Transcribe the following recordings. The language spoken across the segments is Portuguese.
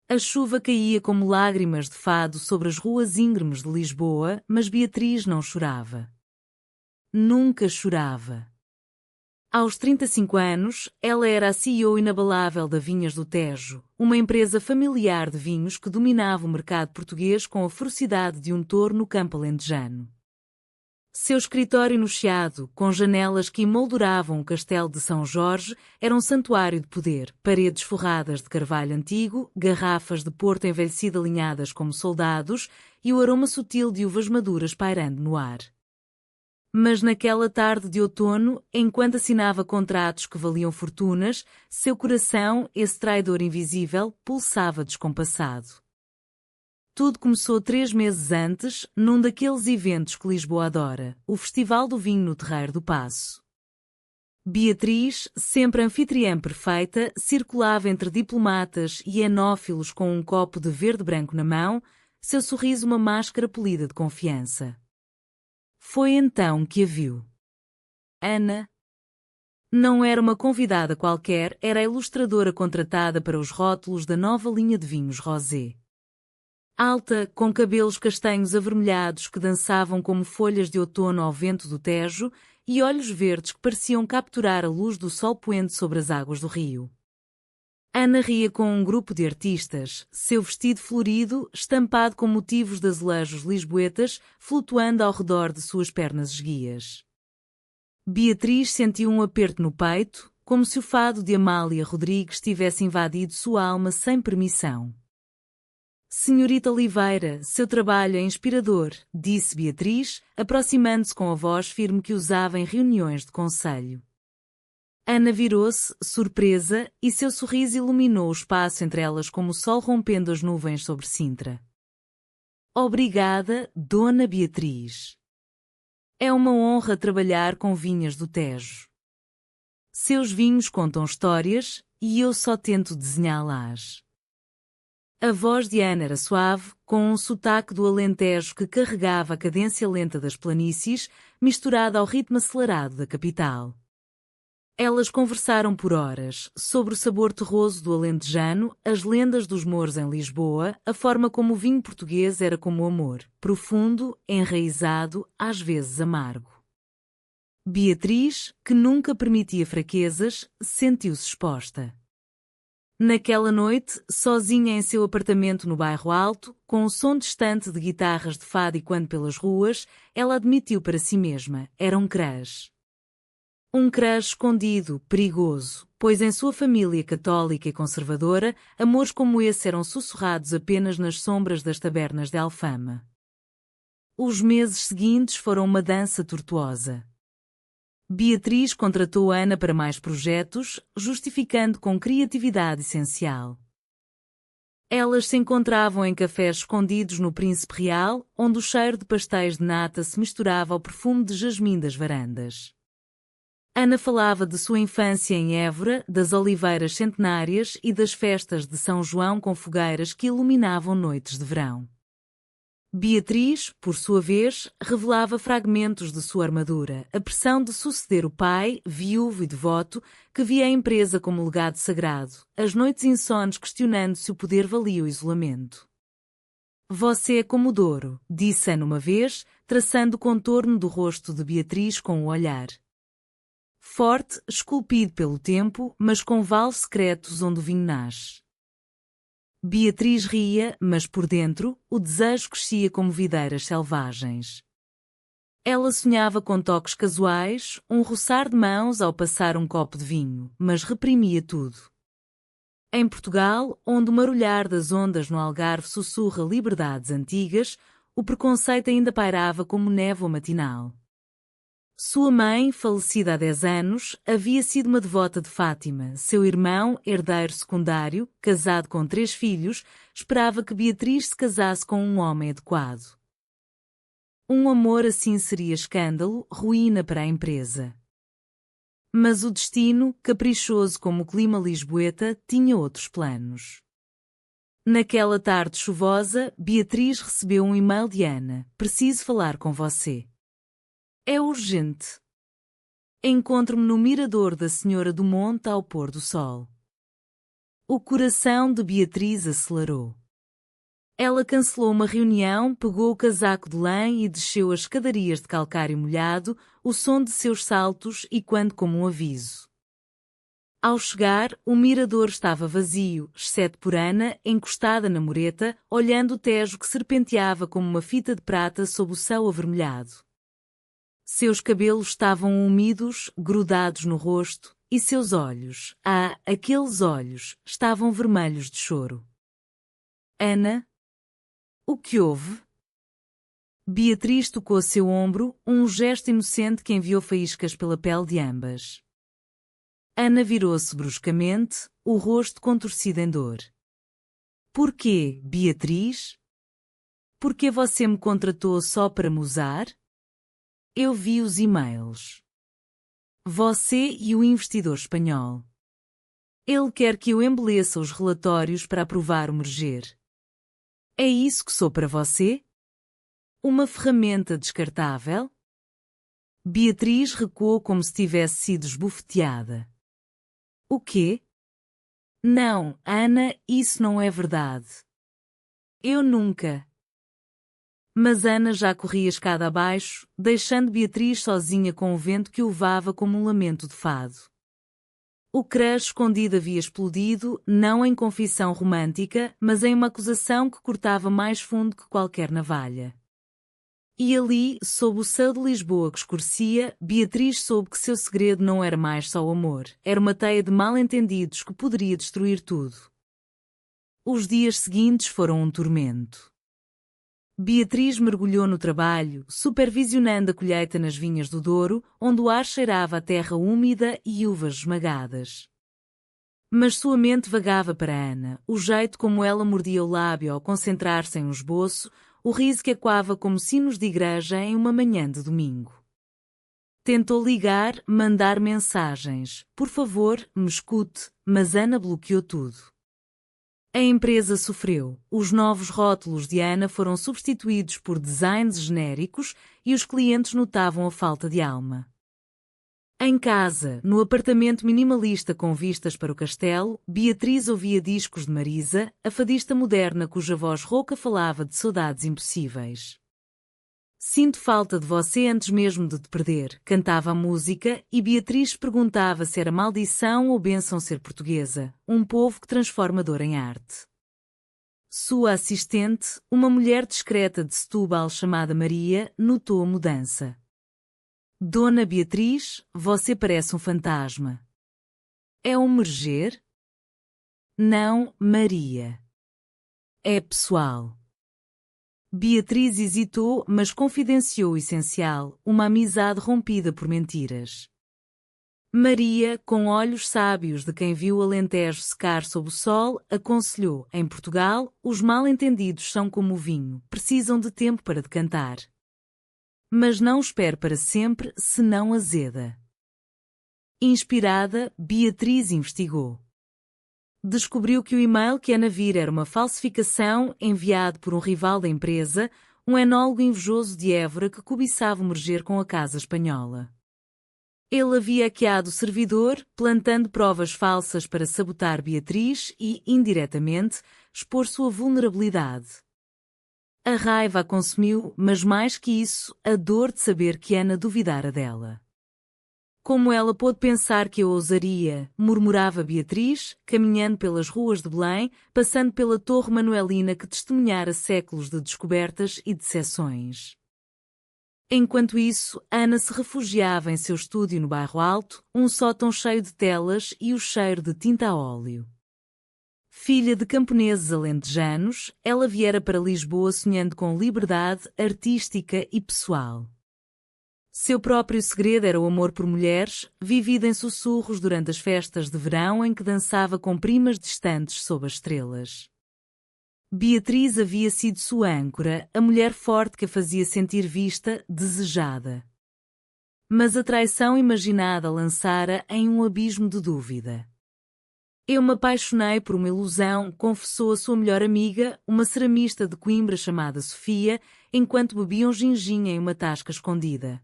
A chuva caía como lágrimas de fado sobre as ruas íngremes de Lisboa, mas Beatriz não chorava. Nunca chorava. Aos 35 anos, ela era a CEO inabalável da Vinhas do Tejo, uma empresa familiar de vinhos que dominava o mercado português com a ferocidade de um touro no campo alentejano. Seu escritório no Chiado, com janelas que emolduravam o castelo de São Jorge, era um santuário de poder, paredes forradas de carvalho antigo, garrafas de porto envelhecido alinhadas como soldados e o aroma sutil de uvas maduras pairando no ar. Mas naquela tarde de outono, enquanto assinava contratos que valiam fortunas, seu coração, esse traidor invisível, pulsava descompassado. Tudo começou 3 meses antes, num daqueles eventos que Lisboa adora, o Festival do Vinho no Terreiro do Paço. Beatriz, sempre anfitriã perfeita, circulava entre diplomatas e enófilos com um copo de verde-branco na mão, seu sorriso uma máscara polida de confiança. Foi então que a viu. Ana. Não era uma convidada qualquer, era a ilustradora contratada para os rótulos da nova linha de vinhos rosé. Alta, com cabelos castanhos avermelhados que dançavam como folhas de outono ao vento do Tejo e olhos verdes que pareciam capturar a luz do sol poente sobre as águas do rio. Ana ria com um grupo de artistas, seu vestido florido, estampado com motivos de azulejos lisboetas, flutuando ao redor de suas pernas esguias. Beatriz sentiu um aperto no peito, como se o fado de Amália Rodrigues tivesse invadido sua alma sem permissão. Senhorita Oliveira, seu trabalho é inspirador, disse Beatriz, aproximando-se com a voz firme que usava em reuniões de conselho. Ana virou-se, surpresa, e seu sorriso iluminou o espaço entre elas como o sol rompendo as nuvens sobre Sintra. Obrigada, Dona Beatriz. É uma honra trabalhar com Vinhas do Tejo. Seus vinhos contam histórias, e eu só tento desenhá-las. A voz de Ana era suave, com um sotaque do Alentejo que carregava a cadência lenta das planícies, misturada ao ritmo acelerado da capital. Elas conversaram por horas, sobre o sabor terroso do alentejano, as lendas dos mouros em Lisboa, a forma como o vinho português era como o amor, profundo, enraizado, às vezes amargo. Beatriz, que nunca permitia fraquezas, sentiu-se exposta. Naquela noite, sozinha em seu apartamento no bairro Alto, com o som distante de guitarras de fado ecoando pelas ruas, ela admitiu para si mesma, era um crush. Um crush escondido, perigoso, pois em sua família católica e conservadora, amores como esse eram sussurrados apenas nas sombras das tabernas de Alfama. Os meses seguintes foram uma dança tortuosa. Beatriz contratou Ana para mais projetos, justificando com criatividade essencial. Elas se encontravam em cafés escondidos no Príncipe Real, onde o cheiro de pastéis de nata se misturava ao perfume de jasmim das varandas. Ana falava de sua infância em Évora, das oliveiras centenárias e das festas de São João com fogueiras que iluminavam noites de verão. Beatriz, por sua vez, revelava fragmentos de sua armadura, a pressão de suceder o pai, viúvo e devoto, que via a empresa como legado sagrado, as noites insones questionando se o poder valia o isolamento. Você é como o Douro, disse Ana uma vez, traçando o contorno do rosto de Beatriz com o olhar. Forte, esculpido pelo tempo, mas com vales secretos onde o vinho nasce. Beatriz ria, mas por dentro, o desejo crescia como videiras selvagens. Ela sonhava com toques casuais, um roçar de mãos ao passar um copo de vinho, mas reprimia tudo. Em Portugal, onde o marulhar das ondas no Algarve sussurra liberdades antigas, o preconceito ainda pairava como névoa matinal. Sua mãe, falecida há 10 anos, havia sido uma devota de Fátima. Seu irmão, herdeiro secundário, casado com 3 filhos, esperava que Beatriz se casasse com um homem adequado. Um amor assim seria escândalo, ruína para a empresa. Mas o destino, caprichoso como o clima lisboeta, tinha outros planos. Naquela tarde chuvosa, Beatriz recebeu um e-mail de Ana. Preciso falar com você. É urgente. Encontro-me no mirador da Senhora do Monte ao pôr do sol. O coração de Beatriz acelerou. Ela cancelou uma reunião, pegou o casaco de lã e desceu as escadarias de calcário molhado, o som de seus saltos ecoando como um aviso. Ao chegar, o mirador estava vazio, exceto por Ana, encostada na mureta, olhando o Tejo que serpenteava como uma fita de prata sob o céu avermelhado. Seus cabelos estavam úmidos, grudados no rosto, e seus olhos, aqueles olhos, estavam vermelhos de choro. Ana? O que houve? Beatriz tocou seu ombro, um gesto inocente que enviou faíscas pela pele de ambas. Ana virou-se bruscamente, o rosto contorcido em dor. Por quê, Beatriz? Por que você me contratou só para me usar? Eu vi os e-mails. Você e o investidor espanhol. Ele quer que eu embeleça os relatórios para aprovar o merger. É isso que sou para você? Uma ferramenta descartável? Beatriz recuou como se tivesse sido esbofeteada. O quê? Não, Ana, isso não é verdade. Eu nunca. Mas Ana já corria escada abaixo, deixando Beatriz sozinha com o vento que o levava como um lamento de fado. O crush escondido havia explodido, não em confissão romântica, mas em uma acusação que cortava mais fundo que qualquer navalha. E ali, sob o céu de Lisboa que escurecia, Beatriz soube que seu segredo não era mais só o amor, era uma teia de mal-entendidos que poderia destruir tudo. Os dias seguintes foram um tormento. Beatriz mergulhou no trabalho, supervisionando a colheita nas vinhas do Douro, onde o ar cheirava a terra úmida e uvas esmagadas. Mas sua mente vagava para Ana, o jeito como ela mordia o lábio ao concentrar-se em um esboço, o riso que ecoava como sinos de igreja em uma manhã de domingo. Tentou ligar, mandar mensagens. Por favor, me escute, mas Ana bloqueou tudo. A empresa sofreu. Os novos rótulos de Ana foram substituídos por designs genéricos e os clientes notavam a falta de alma. Em casa, no apartamento minimalista com vistas para o castelo, Beatriz ouvia discos de Marisa, a fadista moderna cuja voz rouca falava de saudades impossíveis. Sinto falta de você antes mesmo de te perder, cantava a música, e Beatriz perguntava se era maldição ou bênção ser portuguesa, um povo que transforma dor em arte. Sua assistente, uma mulher discreta de Setúbal chamada Maria, notou a mudança. Dona Beatriz, você parece um fantasma. É um merger? Não, Maria. É pessoal. Beatriz hesitou, mas confidenciou o essencial, uma amizade rompida por mentiras. Maria, com olhos sábios de quem viu o Alentejo secar sob o sol, aconselhou: em Portugal, os mal-entendidos são como o vinho, precisam de tempo para decantar. Mas não espere para sempre, senão azeda. Inspirada, Beatriz investigou. Descobriu que o e-mail que Ana vira era uma falsificação enviado por um rival da empresa, um enólogo invejoso de Évora que cobiçava merger com a casa espanhola. Ele havia hackeado o servidor, plantando provas falsas para sabotar Beatriz e, indiretamente, expor sua vulnerabilidade. A raiva a consumiu, mas mais que isso, a dor de saber que Ana duvidara dela. Como ela pôde pensar que eu ousaria, murmurava Beatriz, caminhando pelas ruas de Belém, passando pela Torre Manuelina que testemunhara séculos de descobertas e decepções. Enquanto isso, Ana se refugiava em seu estúdio no Bairro Alto, um sótão cheio de telas e o cheiro de tinta a óleo. Filha de camponeses alentejanos, ela viera para Lisboa sonhando com liberdade artística e pessoal. Seu próprio segredo era o amor por mulheres, vivido em sussurros durante as festas de verão em que dançava com primas distantes sob as estrelas. Beatriz havia sido sua âncora, a mulher forte que a fazia sentir vista, desejada. Mas a traição imaginada lançara em um abismo de dúvida. Eu me apaixonei por uma ilusão, confessou a sua melhor amiga, uma ceramista de Coimbra chamada Sofia, enquanto bebiam ginginha em uma tasca escondida.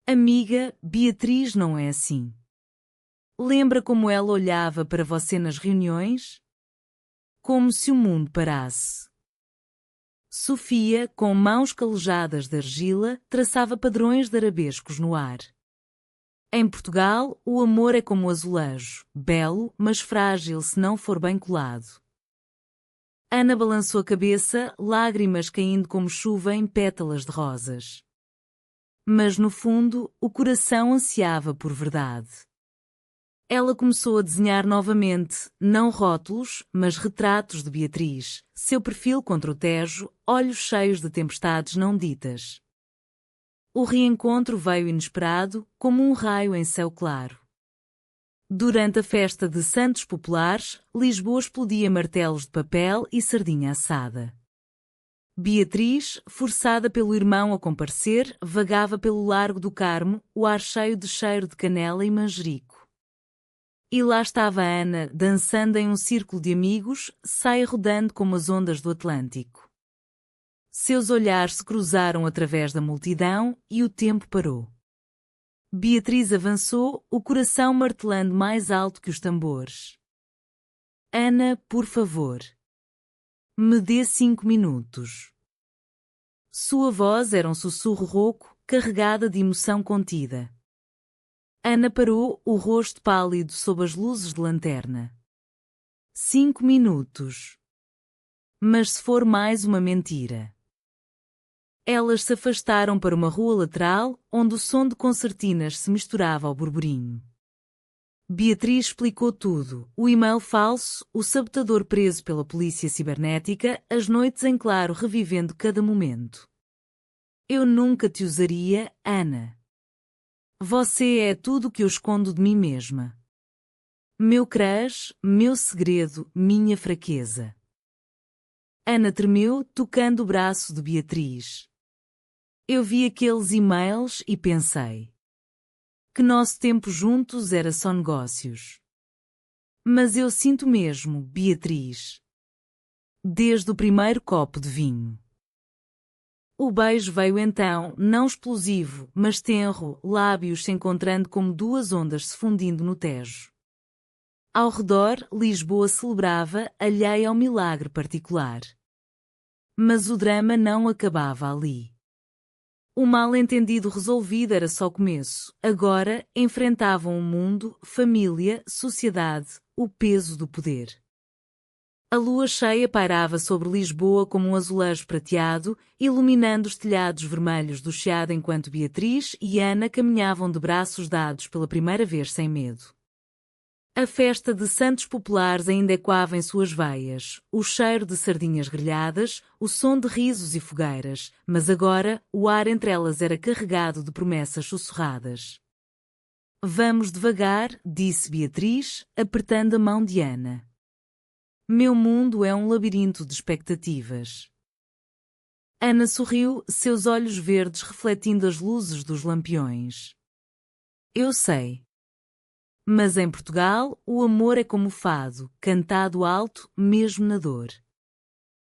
Amiga, Beatriz não é assim. Lembra como ela olhava para você nas reuniões? Como se o mundo parasse. Sofia, com mãos calejadas de argila, traçava padrões de arabescos no ar. Em Portugal, o amor é como o azulejo, belo, mas frágil se não for bem colado. Ana balançou a cabeça, lágrimas caindo como chuva em pétalas de rosas. Mas no fundo, o coração ansiava por verdade. Ela começou a desenhar novamente, não rótulos, mas retratos de Beatriz, seu perfil contra o Tejo, olhos cheios de tempestades não ditas. O reencontro veio inesperado, como um raio em céu claro. Durante a festa de Santos Populares, Lisboa explodia martelos de papel e sardinha assada. Beatriz, forçada pelo irmão a comparecer, vagava pelo Largo do Carmo, o ar cheio de cheiro de canela e manjerico. E lá estava Ana, dançando em um círculo de amigos, saia rodando como as ondas do Atlântico. Seus olhares se cruzaram através da multidão e o tempo parou. Beatriz avançou, o coração martelando mais alto que os tambores. Ana, por favor. Me dê 5 minutos. Sua voz era um sussurro rouco, carregada de emoção contida. Ana parou, o rosto pálido sob as luzes de lanterna. 5 minutos. Mas se for mais uma mentira. Elas se afastaram para uma rua lateral, onde o som de concertinas se misturava ao burburinho. Beatriz explicou tudo, o e-mail falso, o sabotador preso pela polícia cibernética, as noites em claro revivendo cada momento. Eu nunca te usaria, Ana. Você é tudo o que eu escondo de mim mesma. Meu crush, meu segredo, minha fraqueza. Ana tremeu, tocando o braço de Beatriz. Eu vi aqueles e-mails e pensei que nosso tempo juntos era só negócios. Mas eu sinto mesmo, Beatriz. Desde o primeiro copo de vinho. O beijo veio então, não explosivo, mas tenro, lábios se encontrando como duas ondas se fundindo no Tejo. Ao redor, Lisboa celebrava, alheia ao milagre particular. Mas o drama não acabava ali. O mal-entendido resolvido era só começo. Agora, enfrentavam o mundo, família, sociedade, o peso do poder. A lua cheia pairava sobre Lisboa como um azulejo prateado, iluminando os telhados vermelhos do Chiado enquanto Beatriz e Ana caminhavam de braços dados pela primeira vez sem medo. A festa de Santos Populares ainda ecoava em suas veias, o cheiro de sardinhas grelhadas, o som de risos e fogueiras, mas agora o ar entre elas era carregado de promessas sussurradas. Vamos devagar, disse Beatriz, apertando a mão de Ana. Meu mundo é um labirinto de expectativas. Ana sorriu, seus olhos verdes refletindo as luzes dos lampiões. Eu sei. Mas em Portugal, o amor é como o fado, cantado alto, mesmo na dor.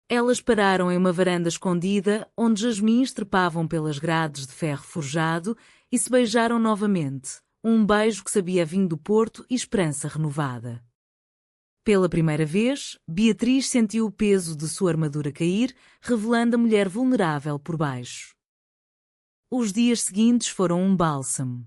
Elas pararam em uma varanda escondida, onde jasmins trepavam pelas grades de ferro forjado, e se beijaram novamente, um beijo que sabia vinho do Porto e esperança renovada. Pela primeira vez, Beatriz sentiu o peso de sua armadura cair, revelando a mulher vulnerável por baixo. Os dias seguintes foram um bálsamo.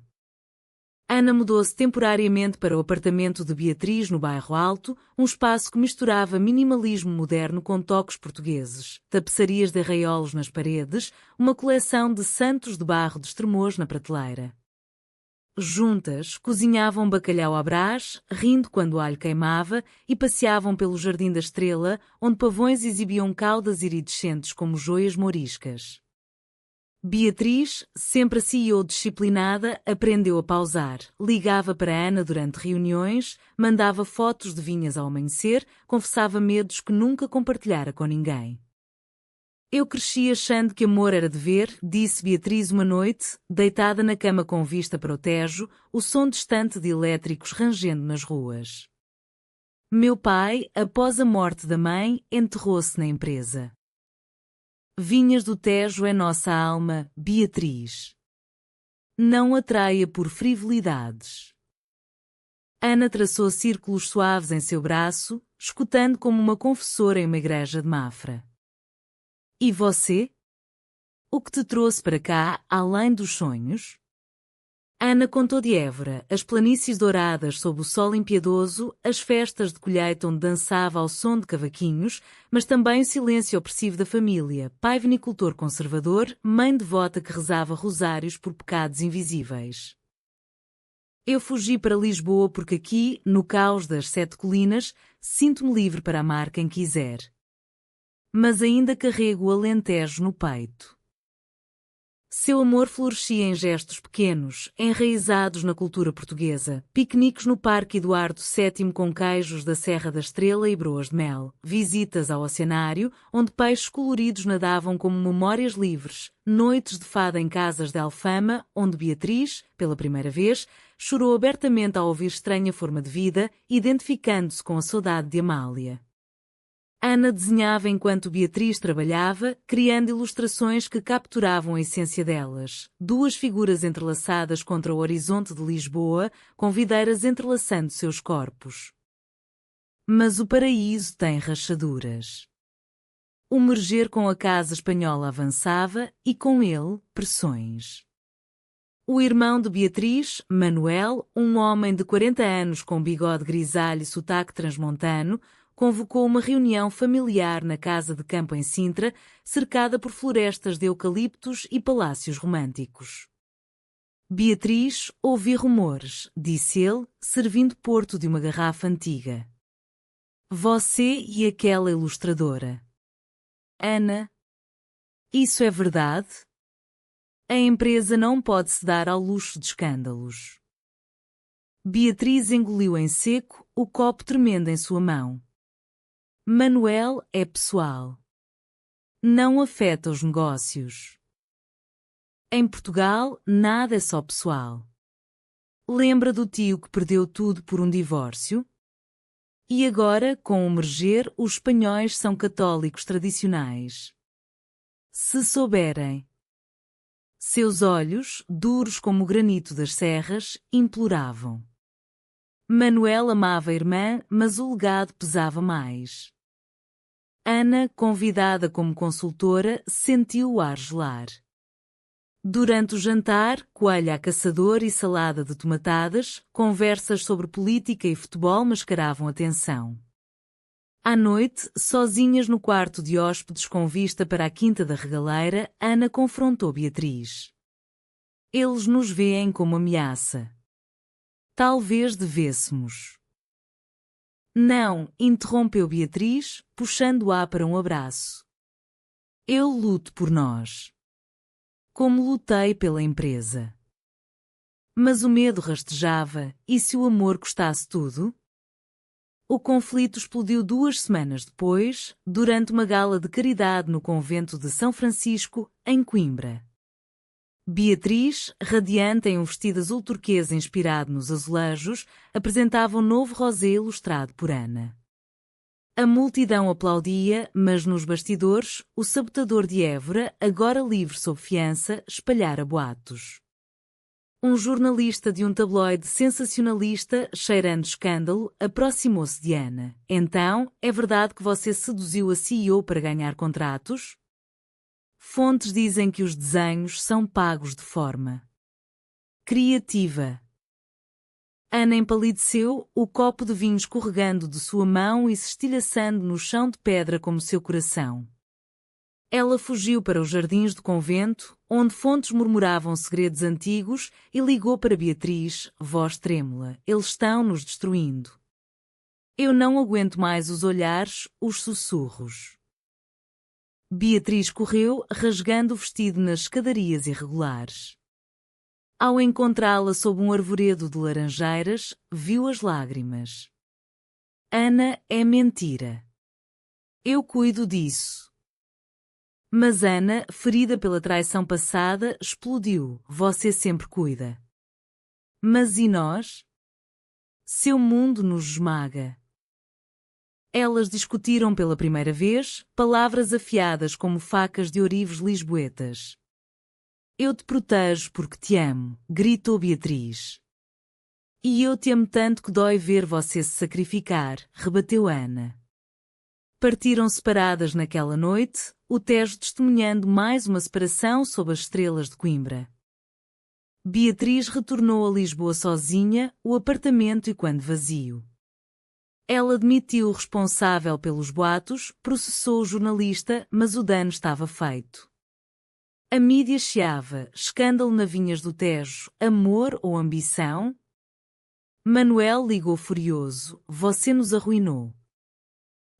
Ana mudou-se temporariamente para o apartamento de Beatriz no Bairro Alto, um espaço que misturava minimalismo moderno com toques portugueses, tapeçarias de arraiolos nas paredes, uma coleção de santos de barro de Estremoz na prateleira. Juntas, cozinhavam bacalhau à brás, rindo quando o alho queimava, e passeavam pelo Jardim da Estrela, onde pavões exibiam caudas iridescentes como joias mouriscas. Beatriz, sempre a CEO disciplinada, aprendeu a pausar, ligava para Ana durante reuniões, mandava fotos de vinhas ao amanhecer, confessava medos que nunca compartilhara com ninguém. Eu cresci achando que amor era dever, disse Beatriz uma noite, deitada na cama com vista para o Tejo, o som distante de elétricos rangendo nas ruas. Meu pai, após a morte da mãe, enterrou-se na empresa. Vinhas do Tejo é nossa alma, Beatriz. Não atraia por frivolidades. Ana traçou círculos suaves em seu braço, escutando como uma confessora em uma igreja de Mafra. E você? O que te trouxe para cá, além dos sonhos? Ana contou de Évora, as planícies douradas sob o sol impiedoso, as festas de colheita onde dançava ao som de cavaquinhos, mas também o silêncio opressivo da família, pai vinicultor conservador, mãe devota que rezava rosários por pecados invisíveis. Eu fugi para Lisboa porque aqui, no caos das 7 colinas, sinto-me livre para amar quem quiser. Mas ainda carrego o Alentejo no peito. Seu amor florescia em gestos pequenos, enraizados na cultura portuguesa, piqueniques no Parque Eduardo VII com queijos da Serra da Estrela e broas de mel, visitas ao oceanário, onde peixes coloridos nadavam como memórias livres, noites de fada em casas de Alfama, onde Beatriz, pela primeira vez, chorou abertamente ao ouvir estranha forma de vida, identificando-se com a saudade de Amália. Ana desenhava enquanto Beatriz trabalhava, criando ilustrações que capturavam a essência delas. 2 figuras entrelaçadas contra o horizonte de Lisboa, com videiras entrelaçando seus corpos. Mas o paraíso tem rachaduras. O merger com a casa espanhola avançava e, com ele, pressões. O irmão de Beatriz, Manuel, um homem de 40 anos com bigode grisalho e sotaque transmontano, convocou uma reunião familiar na casa de campo em Sintra, cercada por florestas de eucaliptos e palácios românticos. Beatriz, ouvi rumores, disse ele, servindo porto de uma garrafa antiga. Você e aquela ilustradora. Ana. Isso é verdade? A empresa não pode se dar ao luxo de escândalos. Beatriz engoliu em seco, o copo tremendo em sua mão. Manuel é pessoal. Não afeta os negócios. Em Portugal, nada é só pessoal. Lembra do tio que perdeu tudo por um divórcio? E agora, com o merger, os espanhóis são católicos tradicionais. Se souberem. Seus olhos, duros como o granito das serras, imploravam. Manuel amava a irmã, mas o legado pesava mais. Ana, convidada como consultora, sentiu o ar gelar. Durante o jantar, coelho à caçador e salada de tomatadas, conversas sobre política e futebol mascaravam a tensão. À noite, sozinhas no quarto de hóspedes com vista para a Quinta da Regaleira, Ana confrontou Beatriz. Eles nos veem como ameaça. Talvez devêssemos. Não, interrompeu Beatriz, puxando-a para um abraço. Eu luto por nós. Como lutei pela empresa. Mas o medo rastejava, e se o amor custasse tudo? O conflito explodiu 2 semanas depois, durante uma gala de caridade no convento de São Francisco, em Coimbra. Beatriz, radiante em um vestido azul turquesa inspirado nos azulejos, apresentava um novo rosé ilustrado por Ana. A multidão aplaudia, mas nos bastidores, o sabotador de Évora, agora livre sob fiança, espalhara boatos. Um jornalista de um tabloide sensacionalista, cheirando escândalo, aproximou-se de Ana. Então, é verdade que você seduziu a CEO para ganhar contratos? Fontes dizem que os desenhos são pagos de forma criativa. Ana empalideceu, o copo de vinho escorregando de sua mão e se estilhaçando no chão de pedra como seu coração. Ela fugiu para os jardins do convento, onde fontes murmuravam segredos antigos, e ligou para Beatriz, voz trêmula. Eles estão nos destruindo. Eu não aguento mais os olhares, os sussurros. Beatriz correu, rasgando o vestido nas escadarias irregulares. Ao encontrá-la sob um arvoredo de laranjeiras, viu as lágrimas. Ana, é mentira. Eu cuido disso. Mas Ana, ferida pela traição passada, explodiu. Você sempre cuida. Mas e nós? Seu mundo nos esmaga. Elas discutiram pela primeira vez, palavras afiadas como facas de ourives lisboetas. Eu te protejo porque te amo, gritou Beatriz. E eu te amo tanto que dói ver você se sacrificar, rebateu Ana. Partiram separadas naquela noite, o Tejo testemunhando mais uma separação sob as estrelas de Coimbra. Beatriz retornou a Lisboa sozinha, o apartamento e quando vazio. Ela admitiu o responsável pelos boatos, processou o jornalista, mas o dano estava feito. A mídia chiava, escândalo na Vinhas do Tejo, amor ou ambição? Manuel ligou furioso, você nos arruinou.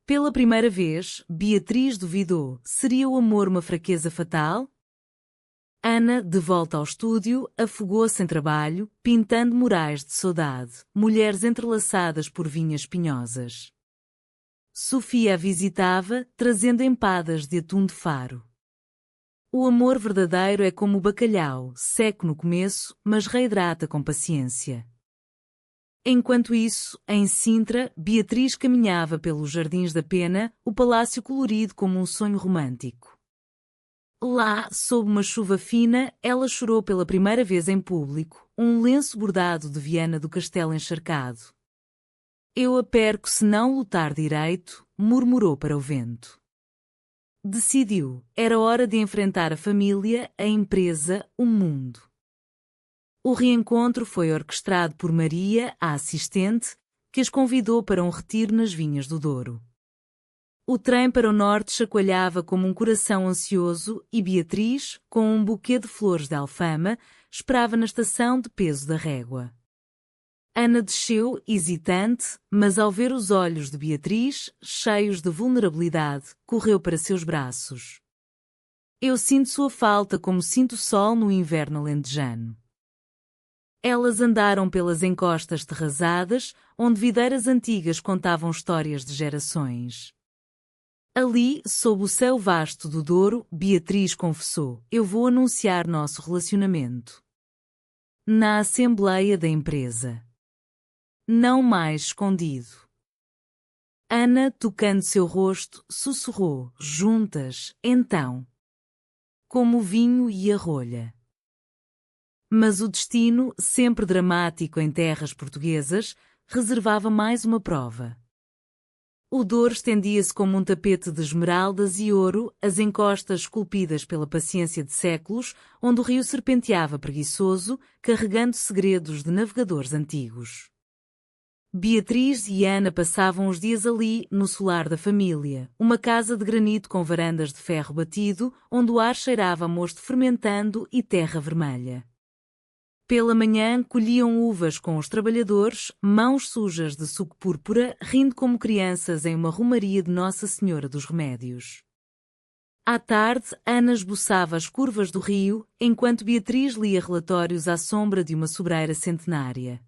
Pela primeira vez, Beatriz duvidou, seria o amor uma fraqueza fatal? Ana, de volta ao estúdio, afogou-se em trabalho, pintando murais de saudade, mulheres entrelaçadas por vinhas espinhosas. Sofia a visitava, trazendo empadas de atum de faro. O amor verdadeiro é como o bacalhau, seco no começo, mas reidrata com paciência. Enquanto isso, em Sintra, Beatriz caminhava pelos Jardins da Pena, o palácio colorido como um sonho romântico. Lá, sob uma chuva fina, ela chorou pela primeira vez em público, um lenço bordado de Viana do Castelo encharcado. Eu a perco se não lutar direito, murmurou para o vento. Decidiu, era hora de enfrentar a família, a empresa, o mundo. O reencontro foi orquestrado por Maria, a assistente, que as convidou para um retiro nas Vinhas do Douro. O trem para o norte chacoalhava como um coração ansioso e Beatriz, com um buquê de flores de alfama, esperava na estação de peso da régua. Ana desceu, hesitante, mas ao ver os olhos de Beatriz, cheios de vulnerabilidade, correu para seus braços. Eu sinto sua falta como sinto o sol no inverno alentejano. Elas andaram pelas encostas terrazadas, onde videiras antigas contavam histórias de gerações. Ali, sob o céu vasto do Douro, Beatriz confessou, eu vou anunciar nosso relacionamento. Na assembleia da empresa. Não mais escondido. Ana, tocando seu rosto, sussurrou, juntas, então. Como o vinho e a rolha. Mas o destino, sempre dramático em terras portuguesas, reservava mais uma prova. O Douro estendia-se como um tapete de esmeraldas e ouro, as encostas esculpidas pela paciência de séculos, onde o rio serpenteava preguiçoso, carregando segredos de navegadores antigos. Beatriz e Ana passavam os dias ali, no solar da família, uma casa de granito com varandas de ferro batido, onde o ar cheirava a mosto fermentando e terra vermelha. Pela manhã colhiam uvas com os trabalhadores, mãos sujas de suco púrpura, rindo como crianças em uma romaria de Nossa Senhora dos Remédios. À tarde, Ana esboçava as curvas do rio, enquanto Beatriz lia relatórios à sombra de uma sobreira centenária.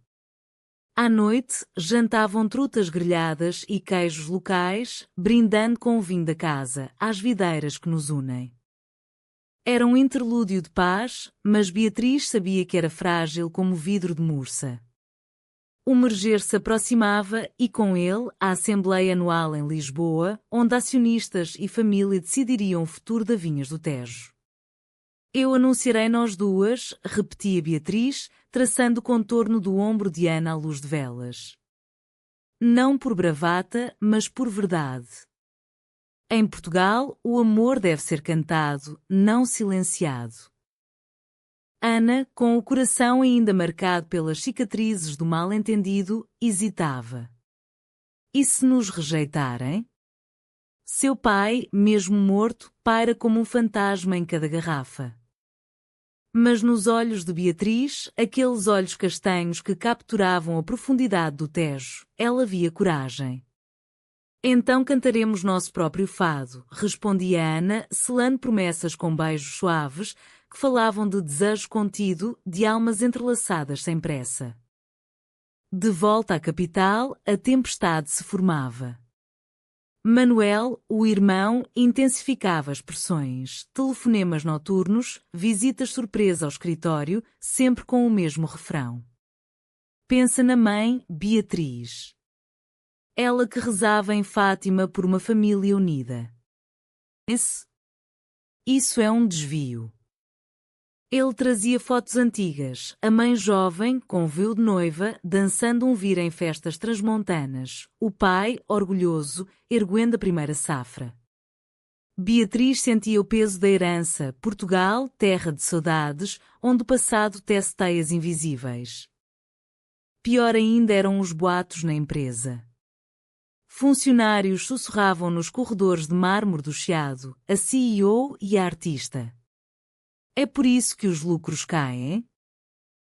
À noite, jantavam trutas grelhadas e queijos locais, brindando com o vinho da casa, às videiras que nos unem. Era um interlúdio de paz, mas Beatriz sabia que era frágil como vidro de mursa. O merger se aproximava e com ele a Assembleia Anual em Lisboa, onde acionistas e família decidiriam o futuro da Vinhas do Tejo. Eu anunciarei nós duas, repetia Beatriz, traçando o contorno do ombro de Ana à luz de velas. Não por bravata, mas por verdade. Em Portugal, o amor deve ser cantado, não silenciado. Ana, com o coração ainda marcado pelas cicatrizes do mal-entendido, hesitava. E se nos rejeitarem? Seu pai, mesmo morto, paira como um fantasma em cada garrafa. Mas nos olhos de Beatriz, aqueles olhos castanhos que capturavam a profundidade do Tejo, ela via coragem. Então cantaremos nosso próprio fado, respondia Ana, selando promessas com beijos suaves, que falavam de desejo contido, de almas entrelaçadas sem pressa. De volta à capital, a tempestade se formava. Manuel, o irmão, intensificava as pressões, telefonemas noturnos, visitas surpresa ao escritório, sempre com o mesmo refrão. Pensa na mãe, Beatriz. Ela que rezava em Fátima por uma família unida. Isso é um desvio. Ele trazia fotos antigas, a mãe jovem, com véu de noiva, dançando um vira em festas transmontanas, o pai, orgulhoso, erguendo a primeira safra. Beatriz sentia o peso da herança, Portugal, terra de saudades, onde o passado tece teias invisíveis. Pior ainda eram os boatos na empresa. Funcionários sussurravam nos corredores de mármore do Chiado, a CEO e a artista. É por isso que os lucros caem?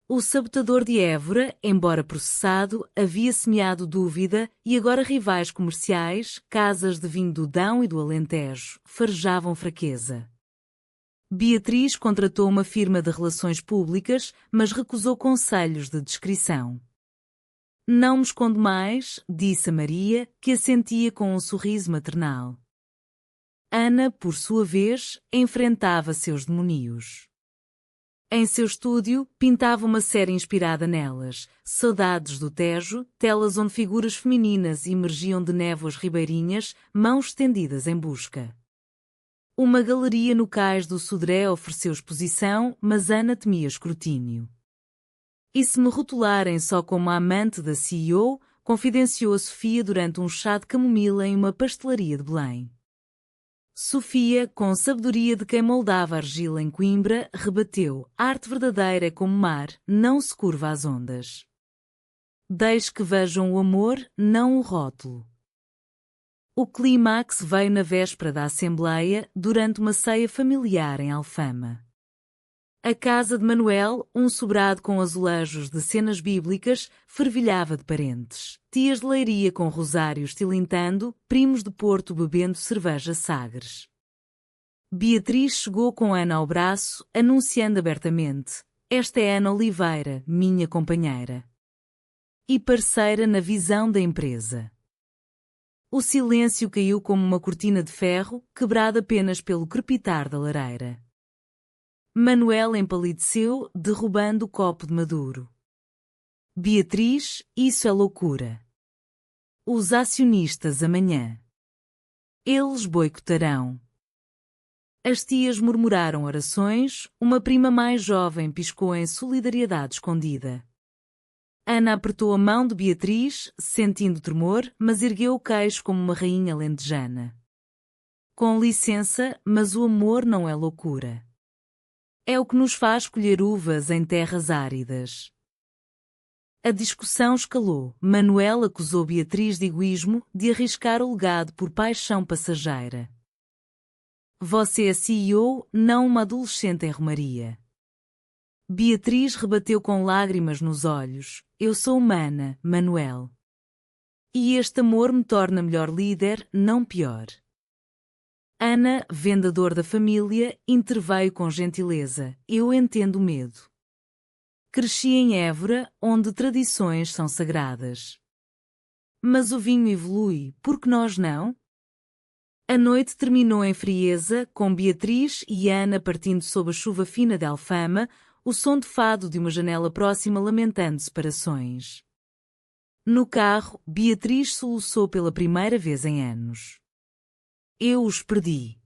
O sabotador de Évora, embora processado, havia semeado dúvida e agora rivais comerciais, casas de vinho do Dão e do Alentejo, farejavam fraqueza. Beatriz contratou uma firma de relações públicas, mas recusou conselhos de descrição. Não me escondo mais, disse a Maria, que assentia com um sorriso maternal. Ana, por sua vez, enfrentava seus demónios. Em seu estúdio, pintava uma série inspirada nelas, Saudades do Tejo, telas onde figuras femininas emergiam de névoas ribeirinhas, mãos estendidas em busca. Uma galeria no cais do Sodré ofereceu exposição, mas Ana temia escrutínio. E se me rotularem só como a amante da CEO, confidenciou a Sofia durante um chá de camomila em uma pastelaria de Belém. Sofia, com sabedoria de quem moldava argila em Coimbra, rebateu: a arte verdadeira é como mar, não se curva às ondas. Deixe que vejam o amor, não o rótulo. O clímax veio na véspera da Assembleia, durante uma ceia familiar em Alfama. A casa de Manuel, um sobrado com azulejos de cenas bíblicas, fervilhava de parentes. Tias de Leiria com rosários tilintando, primos de Porto bebendo cerveja Sagres. Beatriz chegou com Ana ao braço, anunciando abertamente: esta é Ana Oliveira, minha companheira. E parceira na visão da empresa. O silêncio caiu como uma cortina de ferro, quebrada apenas pelo crepitar da lareira. Manuel empalideceu, derrubando o copo de maduro. Beatriz, isso é loucura. Os acionistas amanhã. Eles boicotarão. As tias murmuraram orações, uma prima mais jovem piscou em solidariedade escondida. Ana apertou a mão de Beatriz, sentindo tremor, mas ergueu o queixo como uma rainha lentejana. Com licença, mas o amor não é loucura. É o que nos faz colher uvas em terras áridas. A discussão escalou. Manuel acusou Beatriz de egoísmo, de arriscar o legado por paixão passageira. Você é CEO, não uma adolescente em Romaria. Beatriz rebateu com lágrimas nos olhos. Eu sou humana, Manuel. E este amor me torna melhor líder, não pior. Ana, vendedor da família, interveio com gentileza. Eu entendo o medo. Cresci em Évora, onde tradições são sagradas. Mas o vinho evolui, por que nós não? A noite terminou em frieza, com Beatriz e Ana partindo sob a chuva fina de Alfama, o som de fado de uma janela próxima lamentando separações. No carro, Beatriz soluçou pela primeira vez em anos. Eu os perdi.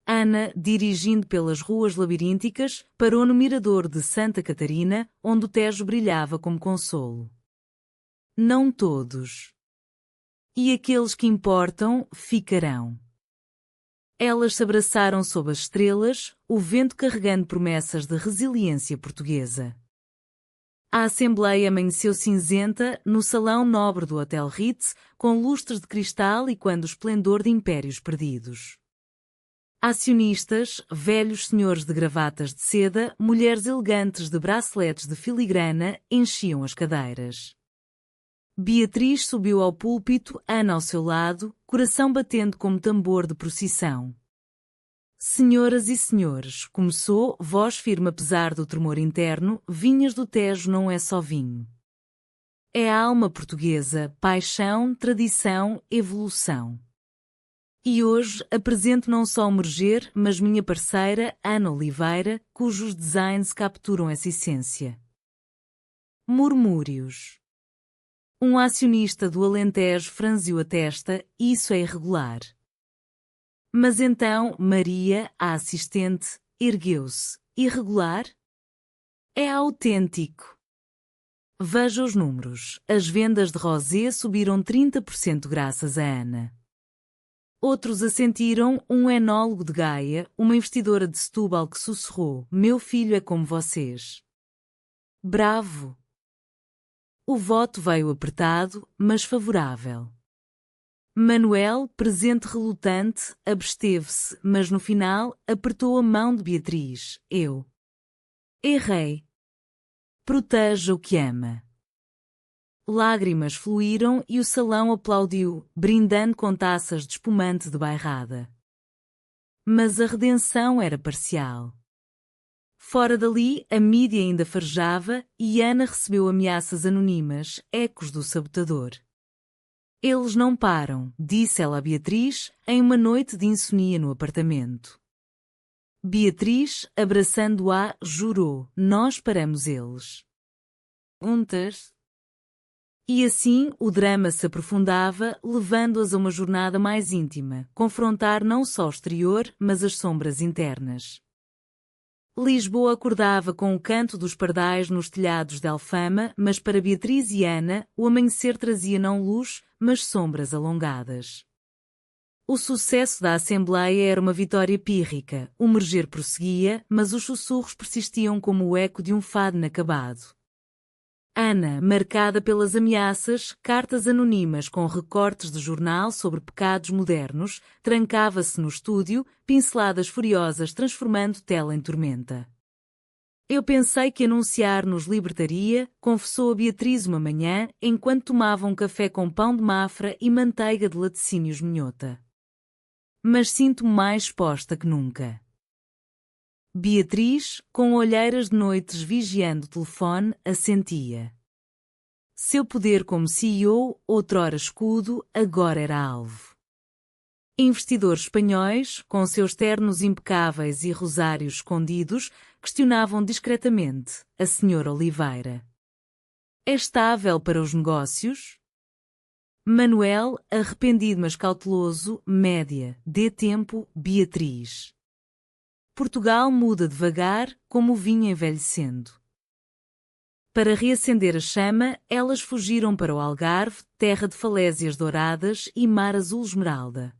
Ana, dirigindo pelas ruas labirínticas, parou no mirador de Santa Catarina, onde o Tejo brilhava como consolo. Não todos. E aqueles que importam, ficarão. Elas se abraçaram sob as estrelas, o vento carregando promessas de resiliência portuguesa. A Assembleia amanheceu cinzenta, no salão nobre do Hotel Ritz, com lustres de cristal e quando o esplendor de impérios perdidos. Acionistas, velhos senhores de gravatas de seda, mulheres elegantes de braceletes de filigrana, enchiam as cadeiras. Beatriz subiu ao púlpito, Ana ao seu lado, coração batendo como tambor de procissão. Senhoras e senhores, começou, voz firme apesar do tremor interno, Vinhas do Tejo não é só vinho. É a alma portuguesa, paixão, tradição, evolução. E hoje apresento não só o Merger, mas minha parceira, Ana Oliveira, cujos designs capturam essa essência. Murmúrios. Um acionista do Alentejo franziu a testa, isso é irregular. Mas então, Maria, a assistente, ergueu-se. irregular? É autêntico. Veja os números. As vendas de rosé subiram 30% graças a Ana. Outros assentiram, um enólogo de Gaia, uma investidora de Setúbal que sussurrou: meu filho é como vocês. Bravo! O voto veio apertado, mas favorável. Manuel, presente relutante, absteve-se, mas no final apertou a mão de Beatriz. Eu errei. Proteja o que ama. Lágrimas fluíram e o salão aplaudiu, brindando com taças de espumante de bairrada. Mas a redenção era parcial. Fora dali, a mídia ainda farejava e Ana recebeu ameaças anônimas, ecos do sabotador. Eles não param, disse ela a Beatriz, em uma noite de insônia no apartamento. Beatriz, abraçando-a, jurou: nós paramos eles. Juntas. E assim o drama se aprofundava, levando-as a uma jornada mais íntima, confrontar não só o exterior, mas as sombras internas. Lisboa acordava com o canto dos pardais nos telhados de Alfama, mas para Beatriz e Ana, o amanhecer trazia não luz, mas sombras alongadas. O sucesso da Assembleia era uma vitória pírrica, o merger prosseguia, mas os sussurros persistiam como o eco de um fado inacabado. Ana, marcada pelas ameaças, cartas anônimas com recortes de jornal sobre pecados modernos, trancava-se no estúdio, pinceladas furiosas transformando tela em tormenta. Eu pensei que anunciar nos libertaria, confessou a Beatriz uma manhã, enquanto tomava um café com pão de mafra e manteiga de laticínios minhota. Mas sinto-me mais exposta que nunca. Beatriz, com olheiras de noites vigiando o telefone, assentia. Seu poder como CEO, outrora escudo, agora era alvo. Investidores espanhóis, com seus ternos impecáveis e rosários escondidos, questionavam discretamente a Sra. Oliveira. É estável para os negócios? Manuel, arrependido mas cauteloso, média, dê tempo, Beatriz. Portugal muda devagar, como o vinho envelhecendo. Para reacender a chama, elas fugiram para o Algarve, terra de falésias douradas e mar azul esmeralda.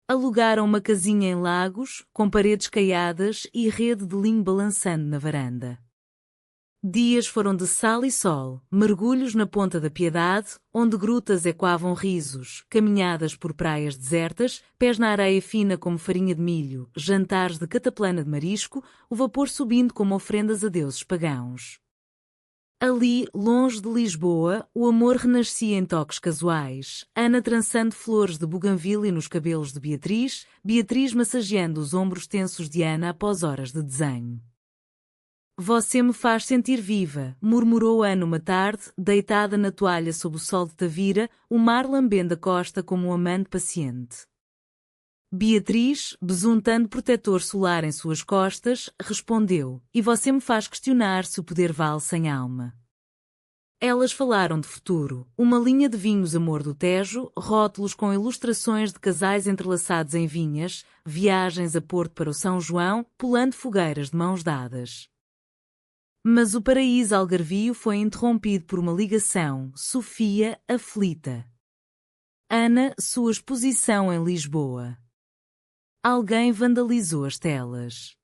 Alugaram uma casinha em Lagos, com paredes caiadas e rede de linho balançando na varanda. Dias foram de sal e sol, mergulhos na Ponta da Piedade, onde grutas ecoavam risos, caminhadas por praias desertas, pés na areia fina como farinha de milho, jantares de cataplana de marisco, o vapor subindo como ofrendas a deuses pagãos. Ali, longe de Lisboa, o amor renascia em toques casuais, Ana trançando flores de buganvília nos cabelos de Beatriz, Beatriz massageando os ombros tensos de Ana após horas de desenho. Você me faz sentir viva, murmurou Ana uma tarde, deitada na toalha sob o sol de Tavira, o mar lambendo a costa como um amante paciente. Beatriz, besuntando protetor solar em suas costas, respondeu: e você me faz questionar se o poder vale sem alma. Elas falaram de futuro, uma linha de vinhos Amor do Tejo, rótulos com ilustrações de casais entrelaçados em vinhas, viagens a Porto para o São João, pulando fogueiras de mãos dadas. Mas o paraíso algarvio foi interrompido por uma ligação, Sofia, aflita. Ana, sua exposição em Lisboa. Alguém vandalizou as telas.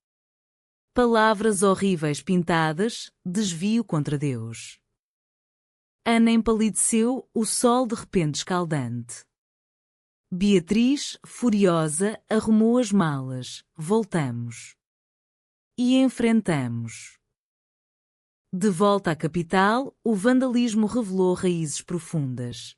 Palavras horríveis pintadas, desvio contra Deus. Ana empalideceu, o sol de repente escaldante. Beatriz, furiosa, arrumou as malas, voltamos. E enfrentamos. De volta à capital, o vandalismo revelou raízes profundas.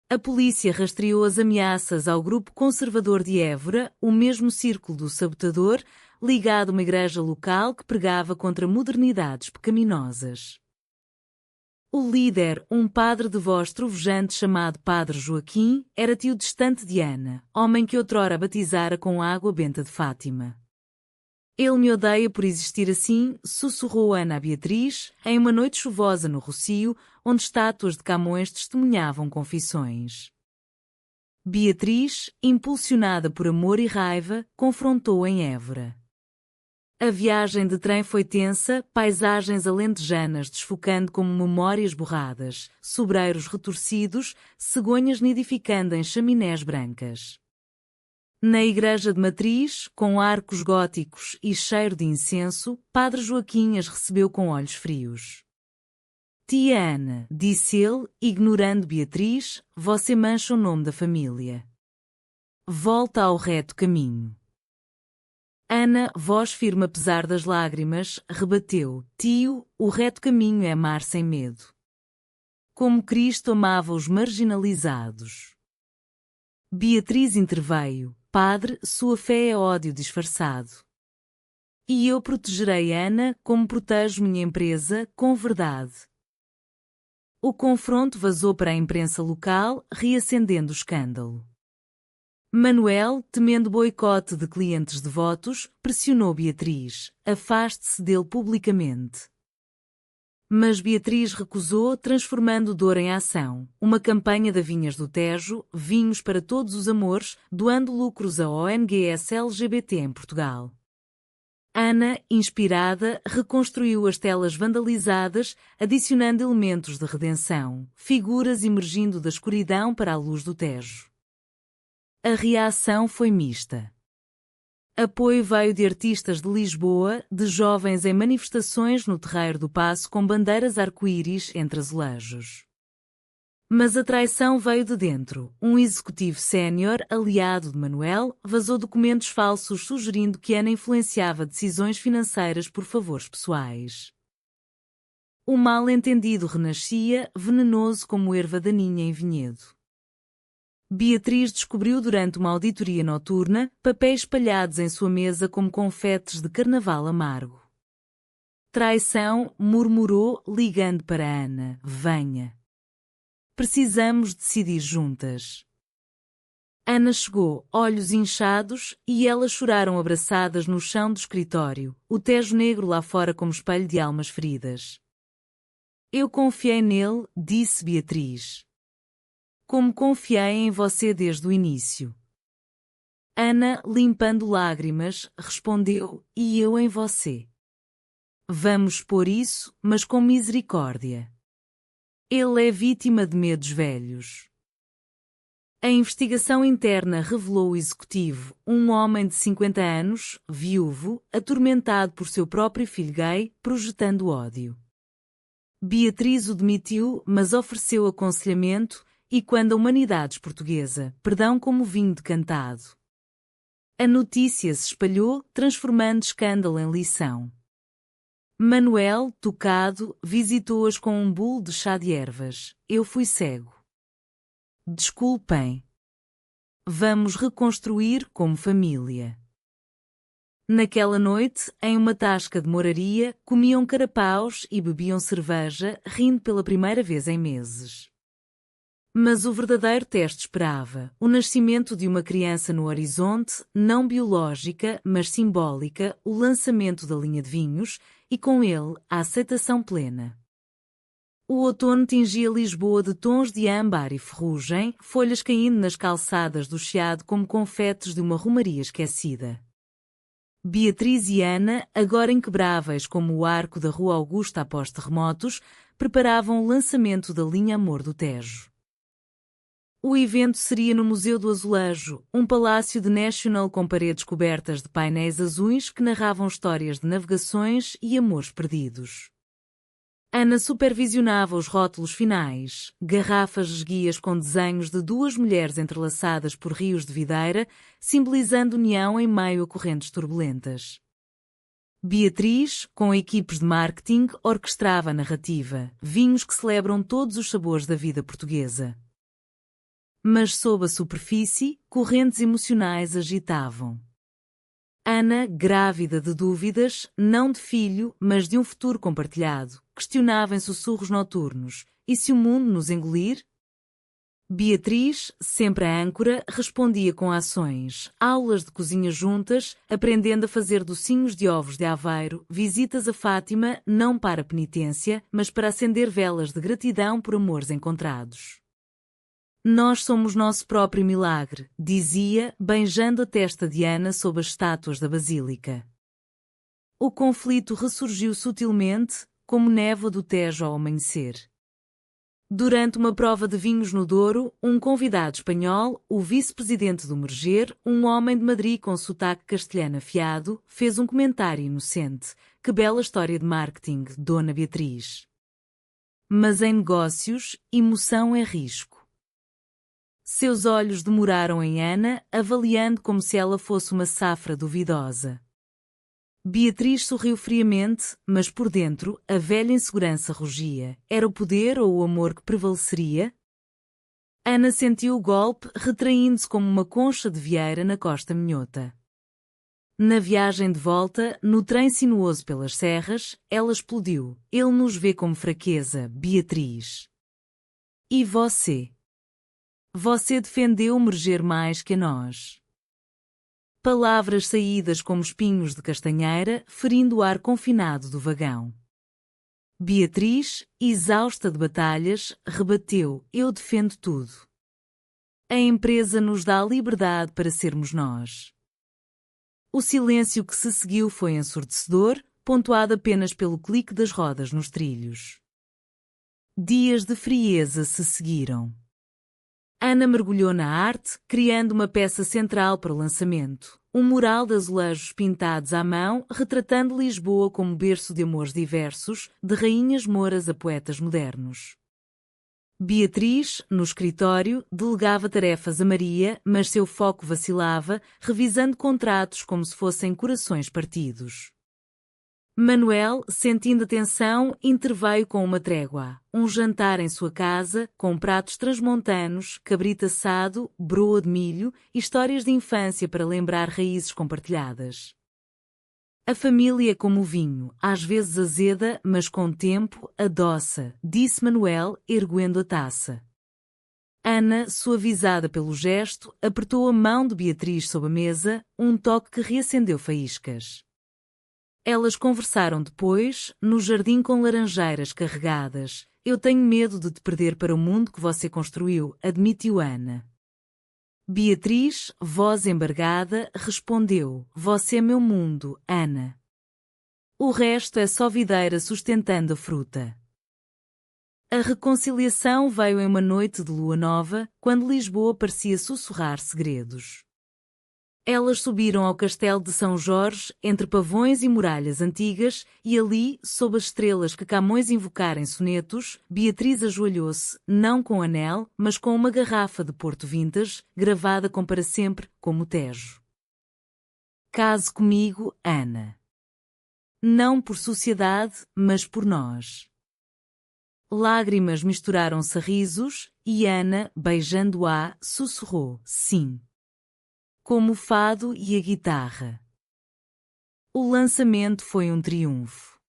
A polícia rastreou as ameaças ao grupo conservador de Évora, o mesmo círculo do sabotador, ligado a uma igreja local que pregava contra modernidades pecaminosas. O líder, um padre de voz trovejante chamado Padre Joaquim, era tio distante de Ana, homem que outrora batizara com água benta de Fátima. Ele me odeia por existir assim, sussurrou Ana a Beatriz, em uma noite chuvosa no Rocio, onde estátuas de Camões testemunhavam confissões. Beatriz, impulsionada por amor e raiva, confrontou em Évora. A viagem de trem foi tensa, paisagens alentejanas desfocando como memórias borradas, sobreiros retorcidos, cegonhas nidificando em chaminés brancas. Na igreja de matriz, com arcos góticos e cheiro de incenso, Padre Joaquim as recebeu com olhos frios. Tia Ana, disse ele, ignorando Beatriz, você mancha o nome da família. Volta ao reto caminho. Ana, voz firme apesar das lágrimas, rebateu, tio, o reto caminho é amar sem medo. Como Cristo amava os marginalizados. Beatriz interveio, padre, sua fé é ódio disfarçado. E eu protegerei Ana como protejo minha empresa, com verdade. O confronto vazou para a imprensa local, reacendendo o escândalo. Manuel, temendo boicote de clientes devotos, pressionou Beatriz, afaste-se dele publicamente. Mas Beatriz recusou, transformando dor em ação, uma campanha da Vinhas do Tejo, vinhos para todos os amores, doando lucros a ONGs LGBT em Portugal. Ana, inspirada, reconstruiu as telas vandalizadas, adicionando elementos de redenção, figuras emergindo da escuridão para a luz do Tejo. A reação foi mista. Apoio veio de artistas de Lisboa, de jovens em manifestações no Terreiro do Paço com bandeiras arco-íris entre azulejos. Mas a traição veio de dentro. Um executivo sénior, aliado de Manuel, vazou documentos falsos sugerindo que Ana influenciava decisões financeiras por favores pessoais. O mal-entendido renascia, venenoso como erva daninha em vinhedo. Beatriz descobriu durante uma auditoria noturna papéis espalhados em sua mesa como confetes de carnaval amargo. Traição, murmurou, ligando para Ana. Venha. Precisamos decidir juntas. Ana chegou, olhos inchados, e elas choraram abraçadas no chão do escritório, o Tejo negro lá fora como espelho de almas feridas. Eu confiei nele, disse Beatriz. Como confiei em você desde o início. Ana, limpando lágrimas, respondeu, e eu em você. Vamos por isso, mas com misericórdia. Ele é vítima de medos velhos. A investigação interna revelou o executivo, um homem de 50 anos, viúvo, atormentado por seu próprio filho gay, projetando ódio. Beatriz o demitiu, mas ofereceu aconselhamento, e quando a humanidade portuguesa, perdão como vinho decantado. A notícia se espalhou, transformando escândalo em lição. Manuel, tocado, visitou-as com um bule de chá de ervas. Eu fui cego. Desculpem. Vamos reconstruir como família. Naquela noite, em uma tasca de moraria, comiam carapaus e bebiam cerveja, rindo pela primeira vez em meses. Mas o verdadeiro teste esperava, o nascimento de uma criança no horizonte, não biológica, mas simbólica, o lançamento da linha de vinhos, e com ele, a aceitação plena. O outono tingia Lisboa de tons de âmbar e ferrugem, folhas caindo nas calçadas do Chiado como confetes de uma romaria esquecida. Beatriz e Ana, agora inquebráveis como o arco da Rua Augusta após terremotos, preparavam o lançamento da linha Amor do Tejo. O evento seria no Museu do Azulejo, um palácio de National com paredes cobertas de painéis azuis que narravam histórias de navegações e amores perdidos. Ana supervisionava os rótulos finais, garrafas esguias com desenhos de duas mulheres entrelaçadas por rios de videira, simbolizando união em meio a correntes turbulentas. Beatriz, com equipes de marketing, orquestrava a narrativa, vinhos que celebram todos os sabores da vida portuguesa. Mas sob a superfície, correntes emocionais agitavam. Ana, grávida de dúvidas, não de filho, mas de um futuro compartilhado, questionava em sussurros noturnos, e se o mundo nos engolir? Beatriz, sempre a âncora, respondia com ações, aulas de cozinha juntas, aprendendo a fazer docinhos de ovos de Aveiro, visitas a Fátima, não para penitência, mas para acender velas de gratidão por amores encontrados. Nós somos nosso próprio milagre, dizia, beijando a testa de Ana sob as estátuas da Basílica. O conflito ressurgiu sutilmente, como névoa do Tejo ao amanhecer. Durante uma prova de vinhos no Douro, um convidado espanhol, o vice-presidente do Merger, um homem de Madrid com sotaque castelhano afiado, fez um comentário inocente. Que bela história de marketing, Dona Beatriz. Mas em negócios, emoção é risco. Seus olhos demoraram em Ana, avaliando como se ela fosse uma safra duvidosa. Beatriz sorriu friamente, mas por dentro, a velha insegurança rugia. Era o poder ou o amor que prevaleceria? Ana sentiu o golpe, retraindo-se como uma concha de vieira na costa minhota. Na viagem de volta, no trem sinuoso pelas serras, ela explodiu. Ele nos vê como fraqueza, Beatriz. E você? Você defendeu Merger mais que a nós. Palavras saídas como espinhos de castanheira, ferindo o ar confinado do vagão. Beatriz, exausta de batalhas, rebateu: eu defendo tudo. A empresa nos dá a liberdade para sermos nós. O silêncio que se seguiu foi ensurdecedor, pontuado apenas pelo clique das rodas nos trilhos. Dias de frieza se seguiram. Ana mergulhou na arte, criando uma peça central para o lançamento. Um mural de azulejos pintados à mão, retratando Lisboa como berço de amores diversos, de rainhas mouras a poetas modernos. Beatriz, no escritório, delegava tarefas a Maria, mas seu foco vacilava, revisando contratos como se fossem corações partidos. Manuel, sentindo a tensão, interveio com uma trégua. Um jantar em sua casa, com pratos transmontanos, cabrito assado, broa de milho e histórias de infância para lembrar raízes compartilhadas. A família é como o vinho, às vezes azeda, mas com o tempo adoça, disse Manuel, erguendo a taça. Ana, suavizada pelo gesto, apertou a mão de Beatriz sob a mesa, um toque que reacendeu faíscas. Elas conversaram depois, no jardim com laranjeiras carregadas. Eu tenho medo de te perder para o mundo que você construiu, admitiu Ana. Beatriz, voz embargada, respondeu: você é meu mundo, Ana. O resto é só videira sustentando a fruta. A reconciliação veio em uma noite de lua nova, quando Lisboa parecia sussurrar segredos. Elas subiram ao castelo de São Jorge, entre pavões e muralhas antigas, e ali, sob as estrelas que Camões invocara em sonetos, Beatriz ajoelhou-se, não com anel, mas com uma garrafa de Porto Vintage, gravada com para sempre, como o Tejo. Case comigo, Ana. Não por sociedade, mas por nós. Lágrimas misturaram-se a risos, e Ana, beijando-a, sussurrou: sim. Como o fado e a guitarra. O lançamento foi um triunfo.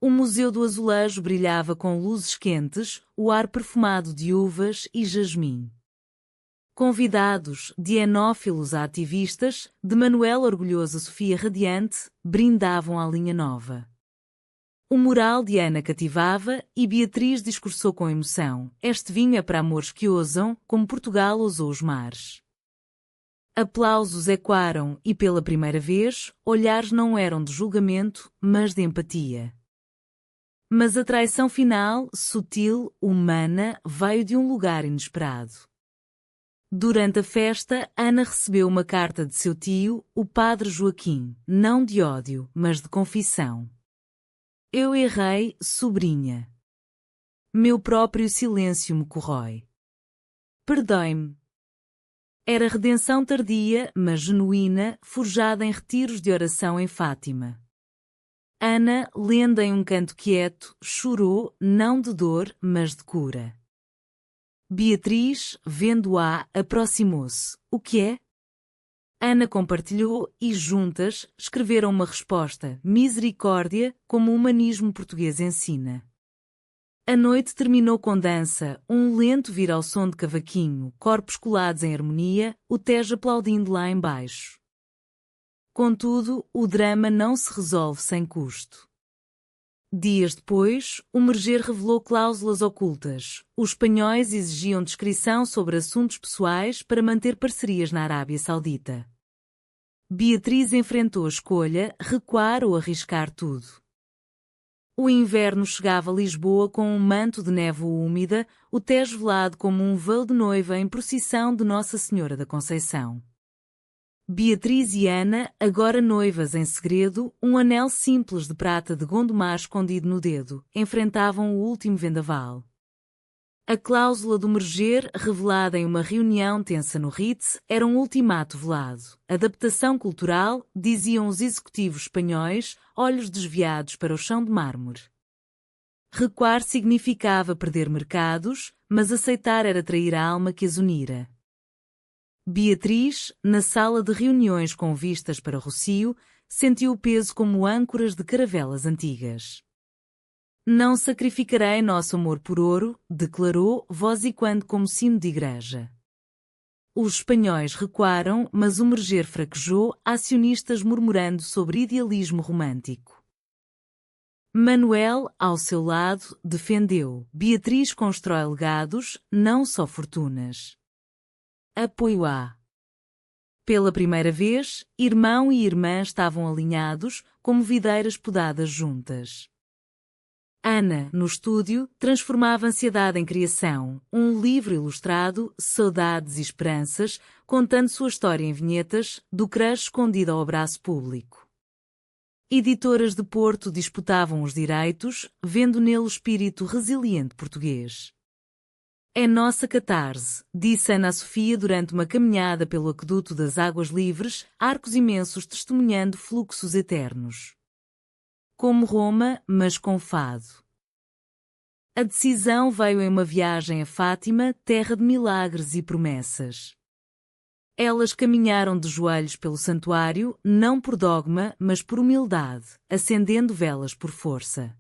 O Museu do Azulejo brilhava com luzes quentes, o ar perfumado de uvas e jasmim. Convidados, de enófilos a ativistas, de Manuel orgulhoso a Sofia radiante, brindavam à linha nova. O mural de Ana cativava e Beatriz discursou com emoção: este vinho é para amores que ousam, como Portugal ousou os mares. Aplausos ecoaram e, pela primeira vez, olhares não eram de julgamento, mas de empatia. Mas a traição final, sutil, humana, veio de um lugar inesperado. Durante a festa, Ana recebeu uma carta de seu tio, o padre Joaquim, não de ódio, mas de confissão. Eu errei, sobrinha. Meu próprio silêncio me corrói. Perdoe-me. Era redenção tardia, mas genuína, forjada em retiros de oração em Fátima. Ana, lendo em um canto quieto, chorou, não de dor, mas de cura. Beatriz, vendo-a, aproximou-se. O que é? Ana compartilhou e, juntas, escreveram uma resposta: misericórdia, como o humanismo português ensina. A noite terminou com dança, um lento vir ao som de cavaquinho, corpos colados em harmonia, o Tejo aplaudindo lá embaixo. Contudo, o drama não se resolve sem custo. Dias depois, o Merger revelou cláusulas ocultas. Os espanhóis exigiam descrição sobre assuntos pessoais para manter parcerias na Arábia Saudita. Beatriz enfrentou a escolha, recuar ou arriscar tudo. O inverno chegava a Lisboa com um manto de névoa úmida, o Tejo velado como um véu de noiva em procissão de Nossa Senhora da Conceição. Beatriz e Ana, agora noivas em segredo, um anel simples de prata de Gondomar escondido no dedo, enfrentavam o último vendaval. A cláusula do merger, revelada em uma reunião tensa no Ritz, era um ultimato velado. Adaptação cultural, diziam os executivos espanhóis, olhos desviados para o chão de mármore. Recuar significava perder mercados, mas aceitar era trair a alma que as unira. Beatriz, na sala de reuniões com vistas para Rossio, sentiu o peso como âncoras de caravelas antigas. Não sacrificarei nosso amor por ouro, declarou, voz e quando como sino de igreja. Os espanhóis recuaram, mas o merger fraquejou, acionistas murmurando sobre idealismo romântico. Manuel, ao seu lado, defendeu. Beatriz constrói legados, não só fortunas. Apoio-a. Pela primeira vez, irmão e irmã estavam alinhados, como videiras podadas juntas. Ana, no estúdio, transformava ansiedade em criação, um livro ilustrado, Saudades e Esperanças, contando sua história em vinhetas, do crush escondido ao abraço público. Editoras de Porto disputavam os direitos, vendo nele o espírito resiliente português. É nossa catarse, disse Ana Sofia durante uma caminhada pelo aqueduto das Águas Livres, arcos imensos testemunhando fluxos eternos. Como Roma, mas com fado. A decisão veio em uma viagem a Fátima, terra de milagres e promessas. Elas caminharam de joelhos pelo santuário, não por dogma, mas por humildade, acendendo velas por força.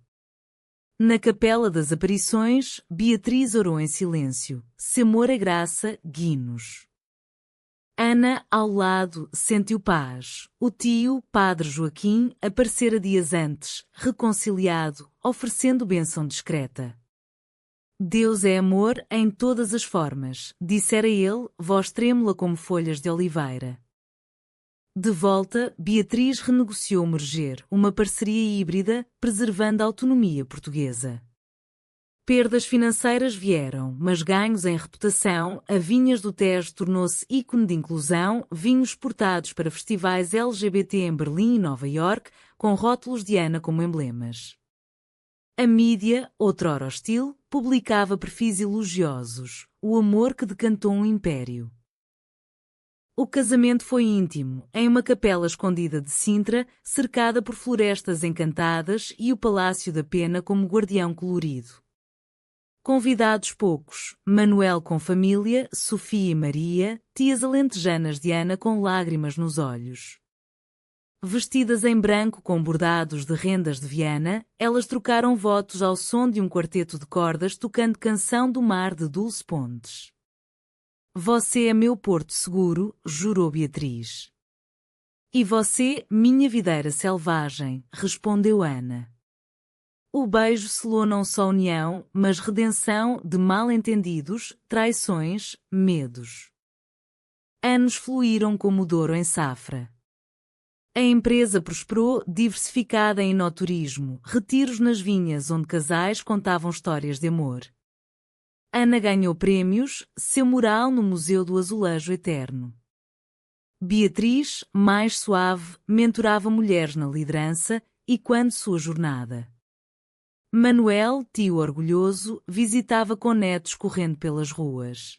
Na Capela das Aparições, Beatriz orou em silêncio. Se amor é graça, guie-nos. Ana, ao lado, sentiu paz. O tio, Padre Joaquim, aparecera dias antes, reconciliado, oferecendo bênção discreta. Deus é amor em todas as formas, dissera ele, voz trêmula como folhas de oliveira. De volta, Beatriz renegociou o merger, uma parceria híbrida, preservando a autonomia portuguesa. Perdas financeiras vieram, mas ganhos em reputação, a Vinhas do Tejo tornou-se ícone de inclusão, vinhos exportados para festivais LGBT em Berlim e Nova Iorque, com rótulos de Ana como emblemas. A mídia, outrora hostil, publicava perfis elogiosos, o amor que decantou um império. O casamento foi íntimo, em uma capela escondida de Sintra, cercada por florestas encantadas e o Palácio da Pena como guardião colorido. Convidados poucos, Manuel com família, Sofia e Maria, tias alentejanas de Ana com lágrimas nos olhos. Vestidas em branco com bordados de rendas de Viana, elas trocaram votos ao som de um quarteto de cordas tocando Canção do Mar de Dulce Pontes. Você é meu porto seguro, jurou Beatriz. E você, minha videira selvagem, respondeu Ana. O beijo selou não só união, mas redenção de mal-entendidos, traições, medos. Anos fluíram como o Douro em safra. A empresa prosperou, diversificada em enoturismo, retiros nas vinhas onde casais contavam histórias de amor. Ana ganhou prémios, seu mural no Museu do Azulejo Eterno. Beatriz, mais suave, mentorava mulheres na liderança e quando sua jornada. Manuel, tio orgulhoso, visitava com netos correndo pelas ruas.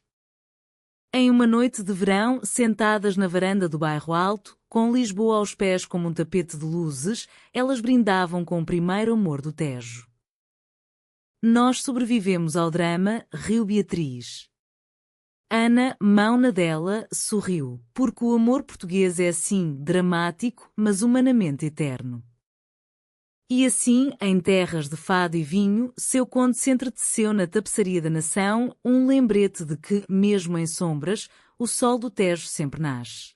Em uma noite de verão, sentadas na varanda do bairro Alto, com Lisboa aos pés como um tapete de luzes, elas brindavam com o primeiro amor do Tejo. Nós sobrevivemos ao drama, riu Beatriz. Ana, mão na dela, sorriu, porque o amor português é assim, dramático, mas humanamente eterno. E assim, em terras de fado e vinho, seu conde se entreteceu na tapeçaria da nação, um lembrete de que, mesmo em sombras, o sol do Tejo sempre nasce.